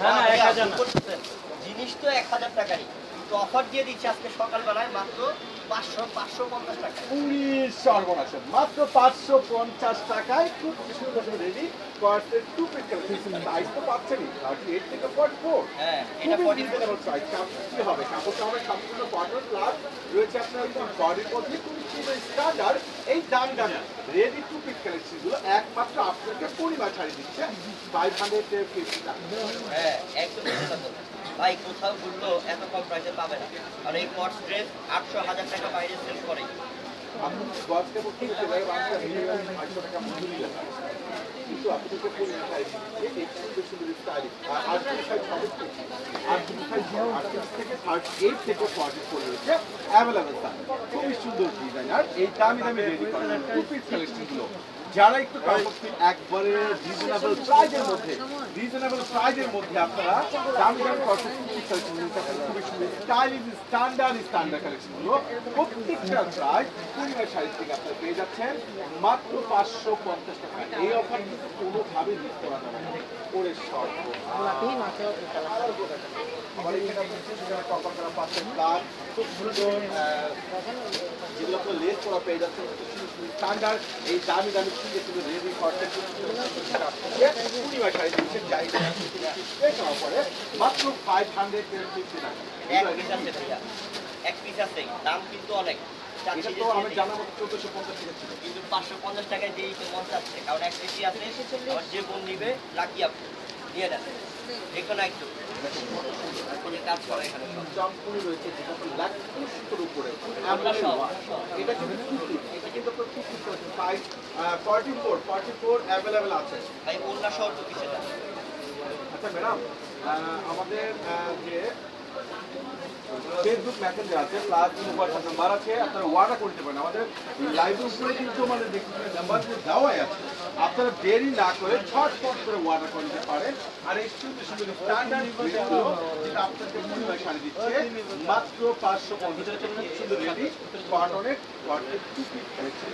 না না 1000 না, জিনিস তো 1000 টাকারই, তো অফার দিয়ে দিচ্ছি আজকে সকালবেলায় মাত্র 550 টাকা। সর্বনাশ, মাত্র 550 টাকায় খুব সুন্দর ready corset two piece collection. Size তো পাচ্ছেনই 38 থেকে 44। হ্যাঁ, এটা 44 সাইজ কি হবে, কাপড়টা হবে সম্পূর্ণ কটন প্লাস রয়েছে আপনার বডির মধ্যে খুবই সুন্দর স্ট্যান্ডার্ড। এই দামি রেডি টু পিস কালেকশন গুলো একমাত্র আপনাকে পরিমাণ ছাড়িয়ে দিচ্ছে 550 টাকা। হ্যাঁ, একদম ঠিক কথা বলছেন। ভাই কোথাও ঘুরলো এত কম প্রাইসে পাবে না, আর এই কটস ড্রেস 800-1000 টাকা বাইরে সেল করে। আপনি গজকে বলতে গেলে বাংলা মিনিমাম 800 টাকা মজুরি লাগে, কিন্তু আপনাকে পরিমাণ ছাড়িয়ে দিচ্ছে এই সুন্দর সুন্দর স্টাইল। আর দুটো সাইজ হবে, আর দুটো সাইজ 38 থেকে 38 থেকে 44 রয়েছে অ্যাভেলেবেল। খুবই সুন্দর ডিজাইন আর এই দামি দামি রেডি করা টু পিস কালেকশন গুলো যারা একটু একবারে রিজনেবল প্রাইজের মধ্যে আপনারা দামি দামি কালেকশন খুবই সুন্দর স্টাইলিশ স্ট্যান্ডার্ড কালেকশন গুলো প্রত্যেকটা প্রাইস পরিবার সাইজ থেকে আপনারা পেয়ে যাচ্ছেন মাত্র 550 টাকা। এই অফার কিন্তু কোনোভাবে মিস করা যাবে না। ওরে শর্ট আবার এখানে আপনি সেখানে কভার করা পাচ্ছেন প্লাস খুব সুন্দর যেগুলো আপনার লেস করা পেয়ে যাচ্ছেন স্ট্যান্ডার্ড এই দামি সুন্দর সুন্দর রেডি কর্টেন পরিবার সাইজ দিচ্ছেন যাই পরে মাত্র 550 টাকা। এক পিস আছে, দাম কিন্তু অনেক। এটা তো আমি জানার মতো 1450 টাকা ছিল, কিন্তু 550 টাকায় দিয়েই তো মন চাচ্ছে, কারণ এক পিসি আছে। আবার যে বোন নিবে লাকি আপনি নিয়ে নেন, দেখো না একটু কাজ করে এখানে সব। সম্পূর্ণ রয়েছে যেটা লাখ 200 উপরে। এটা কিন্তু আপনার খুব সুন্দর সাইজ 44 অ্যাভেলেবেল আছে। ভাই ওন্না সহ তো কিছু না। আচ্ছা ম্যাডাম, আমাদের যে ফেসবুক মেসেঞ্জার আছে প্লাস হোয়াটসঅ্যাপ নাম্বার আছে, আপনারা অর্ডার করতে পারেন। আমাদের লাইভের উপরে কিন্তু আমাদের দেখুন নাম্বারগুলো দেওয়াই আছে, আপনারা দেরি না করে ছটফট করে অর্ডার করে নিতে পারেন। আর এই সুন্দর সুন্দর স্ট্যান্ডার্ড ড্রেসগুলো যেটা আপনাকে পরিবার সারি দিচ্ছে মাত্র 550 টাকা। সুন্দর রেডি কটনের টু পিস কালেকশন।